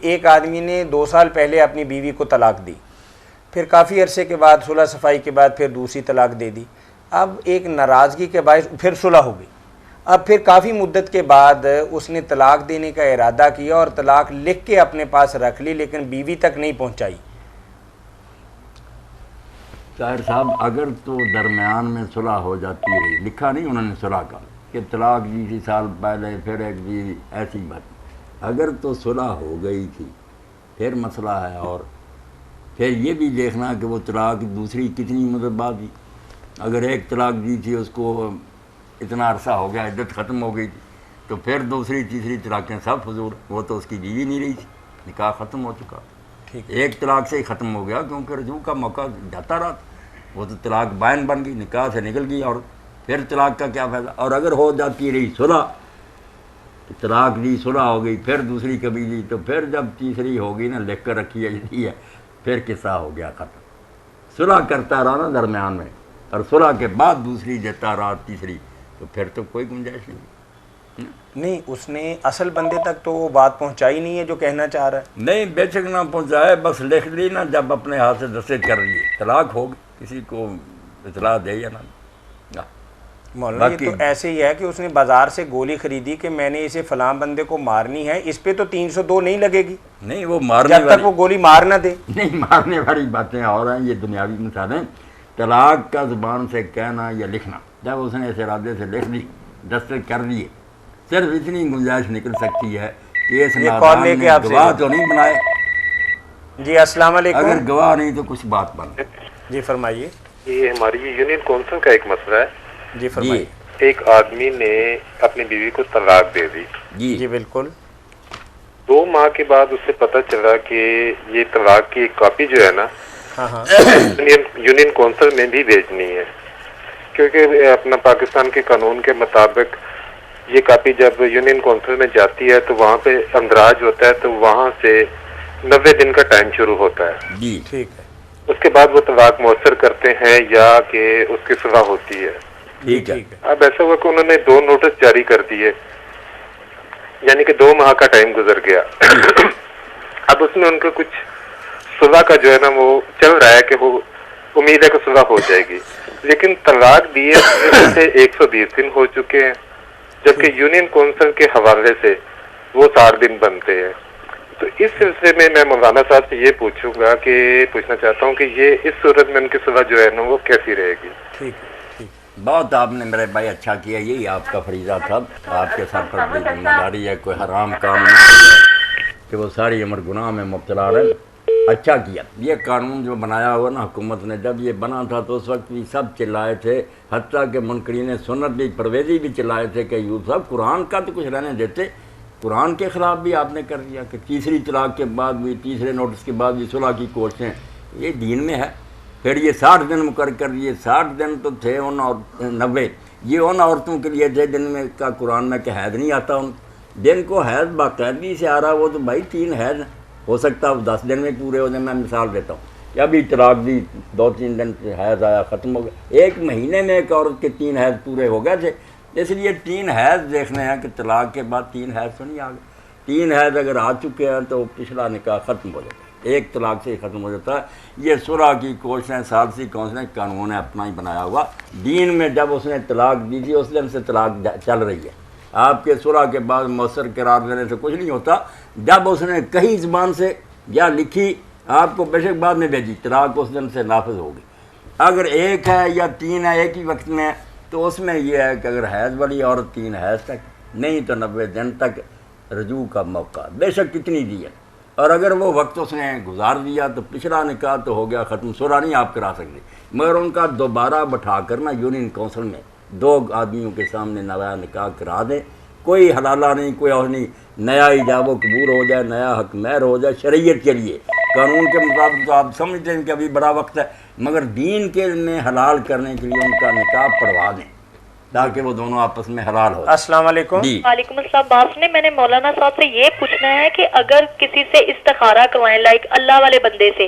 ایک آدمی نے 2 سال پہلے اپنی بیوی کو طلاق دی، پھر کافی عرصے کے بعد صلح صفائی کے بعد پھر دوسری طلاق دے دی، اب ایک ناراضگی کے باعث پھر صلح ہو گئی، اب پھر کافی مدت کے بعد اس نے طلاق دینے کا ارادہ کیا اور طلاق لکھ کے اپنے پاس رکھ لی لیکن بیوی تک نہیں پہنچائی۔ طاہر صاحب اگر تو درمیان میں صلح ہو جاتی ہے، لکھا نہیں انہوں نے صلح کا کہ طلاق دی تھی سال پہلے پھر ایک دی ایسی بات، اگر تو صلح ہو گئی تھی پھر مسئلہ ہے، اور پھر یہ بھی دیکھنا کہ وہ طلاق دوسری کتنی مدت بعد دی۔ اگر ایک طلاق دی تھی اس کو اتنا عرصہ ہو گیا، عدت ختم ہو گئی تھی، تو پھر دوسری تیسری طلاقیں سب فضول، وہ تو اس کی بیوی نہیں رہی تھی، نکاح ختم ہو چکا، ایک طلاق سے ہی ختم ہو گیا کیونکہ رجوع کا موقع جاتا رہا، وہ تو طلاق بائن بن گئی، نکاح سے نکل گئی، اور پھر طلاق کا کیا فائدہ۔ اور اگر ہو جاتی رہی صلح، طلاق دی صلح ہو گئی، پھر دوسری کبھی دی، تو پھر جب تیسری ہوگی نا لکھ کر رکھی ہے پھر قصہ ہو گیا ختم۔ صلح کرتا رہا نا درمیان میں، اور صلح کے بعد دوسری دیتا رہا تیسری، تو پھر تو کوئی گنجائش نہیں۔ اس نے اصل بندے تک تو وہ بات پہنچائی نہیں ہے جو کہنا چاہ رہا ہے۔ نہیں، بے شک نہ پہنچائے، بس لکھ لی نا، جب اپنے ہاتھ سے دستخط کر لیے طلاق ہوگی، کسی کو اطلاع دے یا نہ۔ مولانا یہ تو ایسے ہی ہے کہ اس نے بازار سے گولی خریدی کہ میں نے اسے فلاں بندے کو مارنی ہے، اس پہ تو 302 نہیں لگے گی، نہیں وہ مارنے جب تک وہ گولی مار نہ دے۔ نہیں، مارنے والی باتیں اور ہیں، یہ دنیاوی مثالیں۔ طلاق کا زبان سے کہنا یا لکھنا، جب اس نے اس ارادے سے لکھ دی، دستخط کر دیے، صرف اتنی گنجائش نکل سکتی ہے کہ اس نادان نے گواہ تو نہیں بنائے۔ جی السلام علیکم۔ اگر گواہ نہیں تو کچھ بات بن۔ جی فرمائیے۔ یہ ہماری یونین کونسل کا ایک مسئلہ ہے۔ جی فرمائیے۔ ایک آدمی نے اپنی بیوی کو طلاق دے دی، جی بالکل۔ 2 ماہ کے بعد اس سے پتہ چلا کہ یہ طلاق کی ایک کاپی جو ہے نا یونین کونسل میں بھی بھیجنی ہے، کیونکہ اپنا پاکستان کے قانون کے مطابق یہ کاپی جب یونین کونسل میں جاتی ہے تو وہاں پہ اندراج ہوتا ہے، تو وہاں سے 90 دن کا ٹائم شروع ہوتا ہے۔ جی ٹھیک ہے۔ اس کے بعد وہ طلاق مؤثر کرتے ہیں یا کہ اس کی صلح ہوتی ہے۔ ٹھیک ہے۔ اب ایسا ہوا کہ انہوں نے 2 نوٹس جاری کر دیے، یعنی کہ 2 ماہ کا ٹائم گزر گیا۔ اب اس میں ان کا کچھ صلح کا جو ہے نا وہ چل رہا ہے کہ وہ امید ہے کہ صلح ہو جائے گی، لیکن طلاق دیے سے 120 دن ہو چکے ہیں، جبکہ یونین کونسل کے حوالے سے وہ 60 دن بنتے ہیں۔ تو اس سلسلے میں مولانا صاحب سے یہ پوچھنا چاہتا ہوں کہ یہ اس صورت میں ان کی صلح جو ہے نا وہ کیسی رہے گی؟ ٹھیک ہے۔ بہت آپ نے میرے بھائی اچھا کیا، یہی آپ کا فریضہ تھا، آپ کے سر پر بڑی ذمہ داری ہے، کوئی حرام کام نہیں کہ وہ ساری عمر گناہ میں مبتلا رہے۔ اچھا کیا، یہ قانون جو بنایا ہوا نا حکومت نے، جب یہ بنا تھا تو اس وقت بھی سب چلائے تھے، حتیٰ کہ منکرین سنت بھی، پرویزی بھی چلائے تھے کہ ایوب صاحب قرآن کا تو کچھ رہنے دیتے، قرآن کے خلاف بھی آپ نے کر دیا کہ تیسری طلاق کے بعد بھی، تیسرے نوٹس کے بعد بھی صلح کی کوششیں، یہ دین میں ہے۔ پھر یہ 60 دن مقرر کر دیے، 60 دن تو تھے ان، اور 90 یہ ان عورتوں کے لیے تھے جن میں کا قرآن میں کہ حید نہیں آتا، ان جن کو حید باقاعدگی سے آ رہا، وہ تو بھائی 3 حید ہو سکتا ہے 10 دن میں پورے ہو جائیں۔ میں مثال دیتا ہوں کہ ابھی طلاق دی، 2-3 دن سے حید آیا، ختم ہو گیا، 1 مہینے میں ایک عورت کے 3 حید پورے ہو گئے تھے، اس لیے 3 حید دیکھنے ہیں کہ طلاق کے بعد 3 حید تو نہیں آ گئے، 3 حید اگر آ چکے ہیں تو پچھلا نکاح ختم ہو جاتا ہے، 1 طلاق سے ہی ختم ہو جاتا ہے۔ یہ صلح کی کوششیں ثالثی کونسلیں قانون ہے اپنا ہی بنایا ہوا، دین میں جب اس نے طلاق دی تھی اس دن سے طلاق چل رہی ہے، آپ کے صلح کے بعد مؤثر قرار دینے سے کچھ نہیں ہوتا، جب اس نے کہیں زبان سے یا لکھی، آپ کو بے شک بعد میں بھیجی، طلاق اس دن سے نافذ ہوگی۔ اگر 1 ہے یا 3 ہے ایک ہی وقت میں، تو اس میں یہ ہے کہ اگر حیض والی عورت 3 حیض تک نہیں تو 90 دن تک رجوع کا موقع، بے شک کتنی دی ہے، اور اگر وہ وقت اس نے گزار دیا تو پچھلا نکاح تو ہو گیا ختم، صلح نہیں آپ کرا سکتے، مگر ان کا دوبارہ بٹھا کر نا یونین کونسل میں 2 آدمیوں کے سامنے نیا نکاح کرا دیں، کوئی حلالہ نہیں، کوئی اور نہیں، نیا ایجاب و قبول ہو جائے، نیا حق مہر ہو جائے شریعت کے لیے، قانون کے مطابق تو آپ سمجھتے ہیں کہ ابھی بڑا وقت ہے، مگر دین کے میں حلال کرنے کے لیے ان کا نکاح پڑھوا دیں تاکہ وہ دونوں آپس میں حلال ہو۔ السلام علیکم۔ وعلیکم السلام۔ باپ نے میں نے مولانا صاحب سے یہ پوچھنا ہے کہ اگر کسی سے استخارہ کروائیں، لائک اللہ والے بندے سے،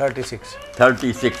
36।